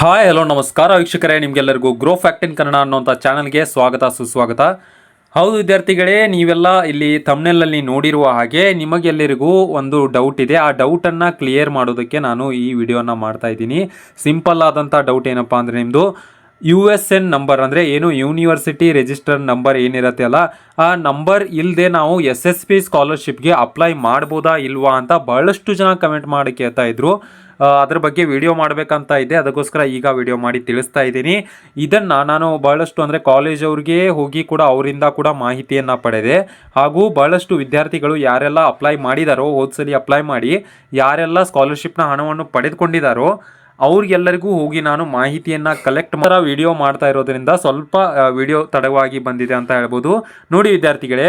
Hi hello ನಮಸ್ಕಾರ ವೀಕ್ಷಕರೇ, ನಿಮಗೆಲ್ಲರಿಗೂ ಗ್ರೋ ಫ್ಯಾಕ್ಟ್ ಇನ್ ಕನ್ನಡ ಅನ್ನೋಂಥ ಚಾನಲ್ಗೆ ಸ್ವಾಗತ ಸುಸ್ವಾಗತ. ಹೌದು ವಿದ್ಯಾರ್ಥಿಗಳೇ, ನೀವೆಲ್ಲ ಇಲ್ಲಿ ಥಂಬ್ನೇಲಲ್ಲಿ ನೋಡಿರುವ ಹಾಗೆ ನಿಮಗೆಲ್ಲರಿಗೂ ಒಂದು ಡೌಟ್ ಇದೆ. ಆ ಡೌಟನ್ನು ಕ್ಲಿಯರ್ ಮಾಡೋದಕ್ಕೆ ನಾನು ಈ ವಿಡಿಯೋನ ಮಾಡ್ತಾ ಇದ್ದೀನಿ. ಸಿಂಪಲ್ ಆದಂಥ ಡೌಟ್ ಏನಪ್ಪ ಅಂದರೆ, ನಿಮ್ಮದು USN ನಂಬರ್ ಅಂದರೆ ಏನು ಯೂನಿವರ್ಸಿಟಿ ರಿಜಿಸ್ಟರ್ ನಂಬರ್ ಏನಿರುತ್ತೆ ಅಲ್ಲ, ಆ ನಂಬರ್ ಇಲ್ಲದೆ ನಾವು SSP ಸ್ಕಾಲರ್ಶಿಪ್ಗೆ ಅಪ್ಲೈ ಮಾಡ್ಬೋದಾ ಇಲ್ವಾ ಅಂತ ಬಹಳಷ್ಟು ಜನ ಕಮೆಂಟ್ ಮಾಡಿ ಕೇಳ್ತಾ ಇದ್ರು. ಅದ್ರ ಬಗ್ಗೆ ವಿಡಿಯೋ ಮಾಡಬೇಕಂತ ಇದೆ, ಅದಕ್ಕೋಸ್ಕರ ಈಗ ವಿಡಿಯೋ ಮಾಡಿ ತಿಳಿಸ್ತಾ ಇದ್ದೀನಿ. ಇದನ್ನು ನಾನು ಬಹಳಷ್ಟು ಅಂದರೆ ಕಾಲೇಜವ್ರಿಗೆ ಹೋಗಿ ಕೂಡ ಅವರಿಂದ ಕೂಡ ಮಾಹಿತಿಯನ್ನು ಪಡೆದೆ. ಹಾಗೂ ಬಹಳಷ್ಟು ವಿದ್ಯಾರ್ಥಿಗಳು ಯಾರೆಲ್ಲ ಅಪ್ಲೈ ಮಾಡಿದಾರೋ, ಹೋದ್ಸಲಿ ಅಪ್ಲೈ ಮಾಡಿ ಯಾರೆಲ್ಲ ಸ್ಕಾಲರ್ಶಿಪ್ನ ಹಣವನ್ನು ಪಡೆದುಕೊಂಡಿದ್ದಾರೋ ಅವ್ರಿಗೆಲ್ಲರಿಗೂ ಹೋಗಿ ನಾನು ಮಾಹಿತಿಯನ್ನು ಕಲೆಕ್ಟ್ ವಿಡಿಯೋ ಮಾಡ್ತಾ ಇರೋದ್ರಿಂದ ಸ್ವಲ್ಪ ವಿಡಿಯೋ ತಡವಾಗಿ ಬಂದಿದೆ ಅಂತ ಹೇಳ್ಬೋದು. ನೋಡಿ ವಿದ್ಯಾರ್ಥಿಗಳೇ,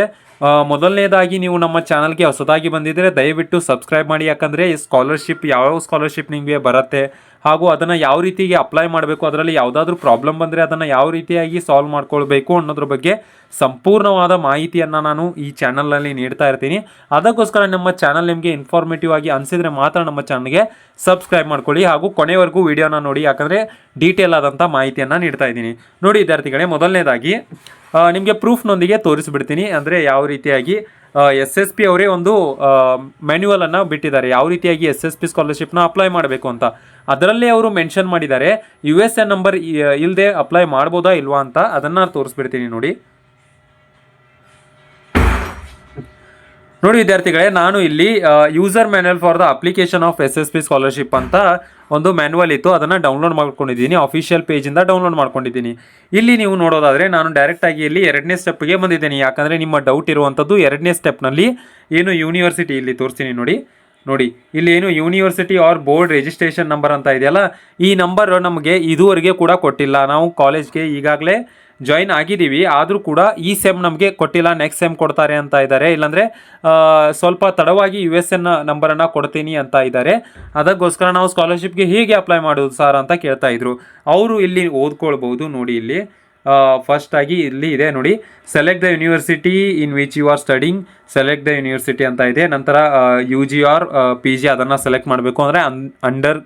ಮೊದಲನೇದಾಗಿ ನೀವು ನಮ್ಮ ಚಾನಲ್ಗೆ ಹೊಸದಾಗಿ ಬಂದಿದ್ದರೆ ದಯವಿಟ್ಟು ಸಬ್ಸ್ಕ್ರೈಬ್ ಮಾಡಿ. ಯಾಕಂದರೆ ಈ ಸ್ಕಾಲರ್ಶಿಪ್ ಯಾವ್ಯಾವ ಸ್ಕಾಲರ್ಶಿಪ್ ನಿಮಗೆ ಬರುತ್ತೆ ಹಾಗೂ ಅದನ್ನು ಯಾವ ರೀತಿಗೆ ಅಪ್ಲೈ ಮಾಡಬೇಕು, ಅದರಲ್ಲಿ ಯಾವುದಾದ್ರೂ ಪ್ರಾಬ್ಲಮ್ ಬಂದರೆ ಅದನ್ನು ಯಾವ ರೀತಿಯಾಗಿ ಸಾಲ್ವ್ ಮಾಡ್ಕೊಳ್ಬೇಕು ಅನ್ನೋದ್ರ ಬಗ್ಗೆ ಸಂಪೂರ್ಣವಾದ ಮಾಹಿತಿಯನ್ನು ನಾನು ಈ ಚಾನಲ್ನಲ್ಲಿ ನೀಡ್ತಾ ಇರ್ತೀನಿ. ಅದಕ್ಕೋಸ್ಕರ ನಮ್ಮ ಚಾನಲ್ ನಿಮಗೆ ಇನ್ಫಾರ್ಮೇಟಿವ್ ಆಗಿ ಅನಿಸಿದರೆ ಮಾತ್ರ ನಮ್ಮ ಚಾನಲ್ಗೆ ಸಬ್ಸ್ಕ್ರೈಬ್ ಮಾಡ್ಕೊಳ್ಳಿ ಹಾಗೂ ಕೊನೆವರೆಗೂ ವಿಡಿಯೋನ ನೋಡಿ, ಯಾಕಂದರೆ ಡೀಟೇಲ್ ಆದಂಥ ಮಾಹಿತಿಯನ್ನು ನೀಡ್ತಾ ಇದ್ದೀನಿ. ನೋಡಿ ವಿದ್ಯಾರ್ಥಿಗಳೇ, ಮೊದಲನೇದಾಗಿ ನಿಮಗೆ ಪ್ರೂಫ್ನೊಂದಿಗೆ ತೋರಿಸಿಬಿಡ್ತೀನಿ. ಅಂದರೆ ಯಾವ ರೀತಿಯಾಗಿ SSP ಅವರೇ ಒಂದು ಮ್ಯಾನ್ಯುವಲನ್ನು ಬಿಟ್ಟಿದ್ದಾರೆ, ಯಾವ ರೀತಿಯಾಗಿ SSP ಸ್ಕಾಲರ್ಶಿಪ್ನ ಅಪ್ಲೈ ಮಾಡಬೇಕು ಅಂತ. ಅದರಲ್ಲೇ ಅವರು ಮೆನ್ಷನ್ ಮಾಡಿದ್ದಾರೆ USN ನಂಬರ್ ಇಲ್ಲದೆ ಅಪ್ಲೈ ಮಾಡ್ಬೋದಾ ಇಲ್ವಾ ಅಂತ. ಅದನ್ನು ತೋರಿಸ್ಬಿಡ್ತೀನಿ ನೋಡಿ. ನೋಡಿ ವಿದ್ಯಾರ್ಥಿಗಳೇ, ನಾನು ಇಲ್ಲಿ user manual for the application of SSP scholarship ಅಂತ ಒಂದು ಮ್ಯಾನ್ಯುವಲ್ ಇತ್ತು, ಅದನ್ನು ಡೌನ್ಲೋಡ್ ಮಾಡ್ಕೊಂಡಿದ್ದೀನಿ. ಅಫಿಷಿಯಲ್ ಪೇಜಿಂದ ಡೌನ್ಲೋಡ್ ಮಾಡ್ಕೊಂಡಿದ್ದೀನಿ. ಇಲ್ಲಿ ನೀವು ನೋಡೋದಾದರೆ ನಾನು ಡೈರೆಕ್ಟಾಗಿ ಇಲ್ಲಿ 2ನೇ ಸ್ಟೆಪ್ಗೆ ಬಂದಿದ್ದೀನಿ. ಯಾಕಂದರೆ ನಿಮ್ಮ ಡೌಟ್ ಇರುವಂಥದ್ದು 2ನೇ ಸ್ಟೆಪ್ನಲ್ಲಿ ಏನು ಯೂನಿವರ್ಸಿಟಿ ಇಲ್ಲಿ ತೋರಿಸ್ತೀನಿ ನೋಡಿ ಇಲ್ಲಿ ಏನು university or board registration number ಅಂತ ಇದೆಯಲ್ಲ, ಈ ನಂಬರ್ ನಮಗೆ ಇದುವರೆಗೆ ಕೂಡ ಕೊಟ್ಟಿಲ್ಲ. ನಾವು ಕಾಲೇಜ್ಗೆ ಈಗಾಗಲೇ ಜಾಯಿನ್ ಆಗಿದ್ದೀವಿ, ಆದರೂ ಕೂಡ ಈ ಸೆಮ್ ನಮಗೆ ಕೊಟ್ಟಿಲ್ಲ, ನೆಕ್ಸ್ಟ್ ಸೆಮ್ ಕೊಡ್ತಾರೆ ಅಂತ ಇದ್ದಾರೆ. ಇಲ್ಲಾಂದರೆ ಸ್ವಲ್ಪ ತಡವಾಗಿ USN ನಂಬರನ್ನು ಕೊಡ್ತೀನಿ ಅಂತ ಇದ್ದಾರೆ. ಅದಕ್ಕೋಸ್ಕರ ನಾವು ಸ್ಕಾಲರ್ಶಿಪ್ಗೆ ಹೇಗೆ ಅಪ್ಲೈ ಮಾಡೋದು ಸರ್ ಅಂತ ಕೇಳ್ತಾ ಇದ್ರು. ಅವರು ಇಲ್ಲಿ ಓದ್ಕೊಳ್ಬೋದು ನೋಡಿ. ಇಲ್ಲಿ ಫಸ್ಟ್ ಆಗಿ ಇಲ್ಲಿ ಇದೆ ನೋಡಿ, select the university in which you are studying, select the university ಅಂತ ಇದೆ. ನಂತರ UG ಆರ್ PG ಅದನ್ನು ಸೆಲೆಕ್ಟ್ ಮಾಡಬೇಕು. ಅಂದರೆ under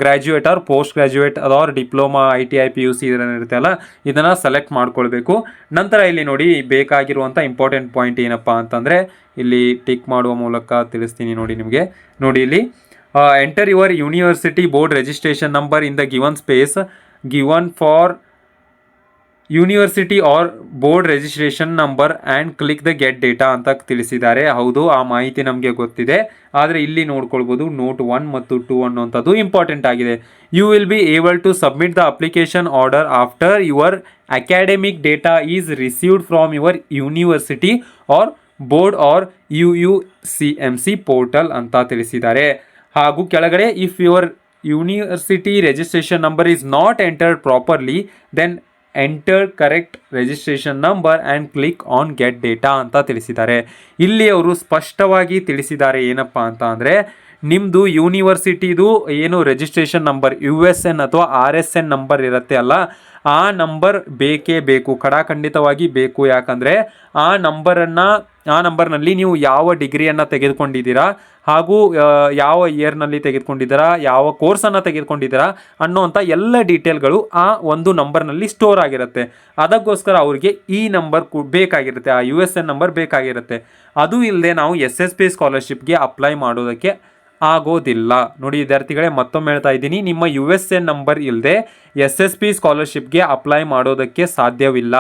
graduate or postgraduate ಅಥವಾ ಡಿಪ್ಲೊಮಾ ITI PUC ಇರುತ್ತೆ ಅಲ್ಲ, ಇದನ್ನು ಸೆಲೆಕ್ಟ್ ಮಾಡ್ಕೊಳ್ಬೇಕು. ನಂತರ ಇಲ್ಲಿ ನೋಡಿ ಬೇಕಾಗಿರುವಂಥ ಇಂಪಾರ್ಟೆಂಟ್ ಪಾಯಿಂಟ್ ಏನಪ್ಪ ಅಂತಂದರೆ, ಇಲ್ಲಿ ಟಿಕ್ ಮಾಡುವ ಮೂಲಕ ತಿಳಿಸ್ತೀನಿ ನೋಡಿ ನಿಮಗೆ. ನೋಡಿ ಇಲ್ಲಿ enter your university board registration number in the given space given for university or board registration number and click the get data ಅಂತ ತಿಳಿಸಿದ್ದಾರೆ. ಹೌದು, ಆ ಮಾಹಿತಿ ನಮಗೆ ಗೊತ್ತಿದೆ. ಆದರೆ ಇಲ್ಲಿ ನೋಡ್ಕೊಳ್ಬೋದು ನೋಟ್ 1 ಮತ್ತು 2 ಅನ್ನುವಂಥದ್ದು ಇಂಪಾರ್ಟೆಂಟ್ ಆಗಿದೆ. You will be able to submit the application order after your academic data is received from your university or board or UUCMC portal ಅಂತ ತಿಳಿಸಿದ್ದಾರೆ. ಹಾಗೂ ಕೆಳಗಡೆ if your university registration number is not entered properly then enter correct registration number and click on get data ಅಂತ ತಿಳಿಸಿದ್ದಾರೆ. ಇಲ್ಲಿ ಅವರು ಸ್ಪಷ್ಟವಾಗಿ ತಿಳಿಸಿದ್ದಾರೆ ಏನಪ್ಪ ಅಂತ ಅಂದರೆ, ನಿಮ್ಮದು ಯೂನಿವರ್ಸಿಟಿದು ಏನು ರಿಜಿಸ್ಟ್ರೇಷನ್ ನಂಬರ್ USN ಅಥವಾ RSN ನಂಬರ್ ಇರುತ್ತೆ ಅಲ್ಲ, ಆ ನಂಬರ್ ಬೇಕೇ ಬೇಕು, ಖಂಡಿತವಾಗಿ ಬೇಕು. ಯಾಕಂದರೆ ಆ ನಂಬರ್ನಲ್ಲಿ ನೀವು ಯಾವ ಡಿಗ್ರಿಯನ್ನು ತೆಗೆದುಕೊಂಡಿದ್ದೀರಾ ಹಾಗೂ ಯಾವ ಇಯರ್ನಲ್ಲಿ ತೆಗೆದುಕೊಂಡಿದ್ದೀರಾ, ಯಾವ ಕೋರ್ಸನ್ನು ತೆಗೆದುಕೊಂಡಿದ್ದೀರಾ ಅನ್ನೋವಂಥ ಎಲ್ಲ ಡೀಟೇಲ್ಗಳು ಆ ಒಂದು ನಂಬರ್ನಲ್ಲಿ ಸ್ಟೋರ್ ಆಗಿರುತ್ತೆ. ಅದಕ್ಕೋಸ್ಕರ ಅವರಿಗೆ ಈ ನಂಬರ್ ಬೇಕಾಗಿರುತ್ತೆ, ಆ USN ನಂಬರ್ ಬೇಕಾಗಿರುತ್ತೆ. ಅದು ಇಲ್ಲದೆ ನಾವು SSP ಸ್ಕಾಲರ್ಶಿಪ್ಗೆ ಅಪ್ಲೈ ಮಾಡೋದಕ್ಕೆ ಆಗೋದಿಲ್ಲ. ನೋಡಿ ವಿದ್ಯಾರ್ಥಿಗಳೇ, ಮತ್ತೊಮ್ಮೆ ಹೇಳ್ತಾ ಇದ್ದೀನಿ, ನಿಮ್ಮ USN ನಂಬರ್ ಇಲ್ಲದೆ SSP ಸ್ಕಾಲರ್ಶಿಪ್ಗೆ ಅಪ್ಲೈ ಮಾಡೋದಕ್ಕೆ ಸಾಧ್ಯವಿಲ್ಲ.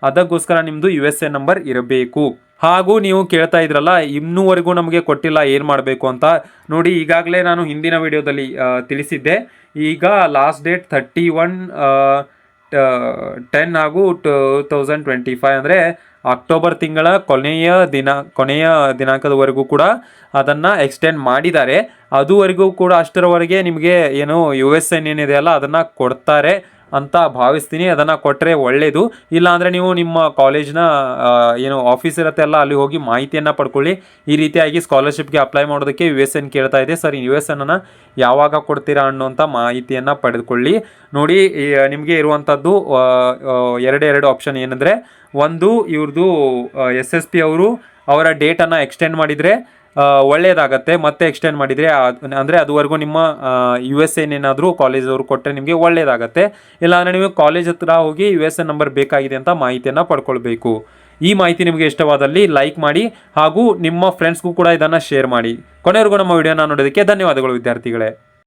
ಅದಕ್ಕೋಸ್ಕರ ನಿಮ್ಮದು USN ನಂಬರ್ ಇರಬೇಕು. ಹಾಗೂ ನೀವು ಕೇಳ್ತಾ ಇದ್ರಲ್ಲ, ಇನ್ನೂವರೆಗೂ ನಮಗೆ ಕೊಟ್ಟಿಲ್ಲ, ಏನು ಮಾಡಬೇಕು ಅಂತ. ನೋಡಿ, ಈಗಾಗಲೇ ನಾನು ಹಿಂದಿನ ವಿಡಿಯೋದಲ್ಲಿ ತಿಳಿಸಿದ್ದೆ. ಈಗ ಲಾಸ್ಟ್ ಡೇಟ್ 31/10 ಹಾಗೂ 2025 ಅಂದರೆ ಅಕ್ಟೋಬರ್ ತಿಂಗಳ ಕೊನೆಯ ದಿನಾಂಕದವರೆಗೂ ಕೂಡ ಅದನ್ನು ಎಕ್ಸ್ಟೆಂಡ್ ಮಾಡಿದ್ದಾರೆ. ಅದುವರೆಗೂ ಕೂಡ ಅಷ್ಟರವರೆಗೆ ನಿಮಗೆ ಏನು USN ಏನಿದೆ ಅಲ್ಲ ಅದನ್ನು ಕೊಡ್ತಾರೆ ಅಂತ ಭಾವಿಸ್ತೀನಿ. ಅದನ್ನು ಕೊಟ್ಟರೆ ಒಳ್ಳೆಯದು. ಇಲ್ಲಾಂದರೆ ನೀವು ನಿಮ್ಮ ಕಾಲೇಜ್ನ ಏನು ಆಫೀಸ್ ಇರುತ್ತೆ ಅಲ್ಲ, ಅಲ್ಲಿ ಹೋಗಿ ಮಾಹಿತಿಯನ್ನು ಪಡ್ಕೊಳ್ಳಿ. ಈ ರೀತಿಯಾಗಿ ಸ್ಕಾಲರ್ಶಿಪ್ಗೆ ಅಪ್ಲೈ ಮಾಡೋದಕ್ಕೆ USN ಕೇಳ್ತಾ ಇದೆ ಸರ್, USN ಯಾವಾಗ ಕೊಡ್ತೀರಾ ಅನ್ನೋಂಥ ಮಾಹಿತಿಯನ್ನು ಪಡೆದುಕೊಳ್ಳಿ. ನೋಡಿ, ನಿಮಗೆ ಇರುವಂಥದ್ದು ಎರಡು ಆಪ್ಷನ್ ಏನಂದರೆ, ಒಂದು ಇವ್ರದ್ದು SSP ಅವರು ಅವರ ಡೇಟನ್ನು ಎಕ್ಸ್ಟೆಂಡ್ ಮಾಡಿದರೆ ಒಳ್ಳೆಯದಾಗತ್ತೆ. ಮತ್ತೆ ಎಕ್ಸ್ಟೆಂಡ್ ಮಾಡಿದರೆ ಅಂದರೆ ಅದುವರೆಗೂ ನಿಮ್ಮ USA ಏನಾದರೂ ಕಾಲೇಜವರು ಕೊಟ್ಟರೆ ನಿಮಗೆ ಒಳ್ಳೆಯದಾಗತ್ತೆ. ಇಲ್ಲಾಂದರೆ ನೀವು ಕಾಲೇಜ್ ಹತ್ರ ಹೋಗಿ USA ನಂಬರ್ ಬೇಕಾಗಿದೆ ಅಂತ ಮಾಹಿತಿಯನ್ನು ಪಡ್ಕೊಳ್ಬೇಕು. ಈ ಮಾಹಿತಿ ನಿಮಗೆ ಇಷ್ಟವಾದಲ್ಲಿ ಲೈಕ್ ಮಾಡಿ ಹಾಗೂ ನಿಮ್ಮ ಫ್ರೆಂಡ್ಸ್ಗೂ ಕೂಡ ಇದನ್ನು ಶೇರ್ ಮಾಡಿ. ಕೊನೆವರೆಗೂ ನಮ್ಮ ವಿಡಿಯೋನ ನೋಡೋದಕ್ಕೆ ಧನ್ಯವಾದಗಳು ವಿದ್ಯಾರ್ಥಿಗಳೇ.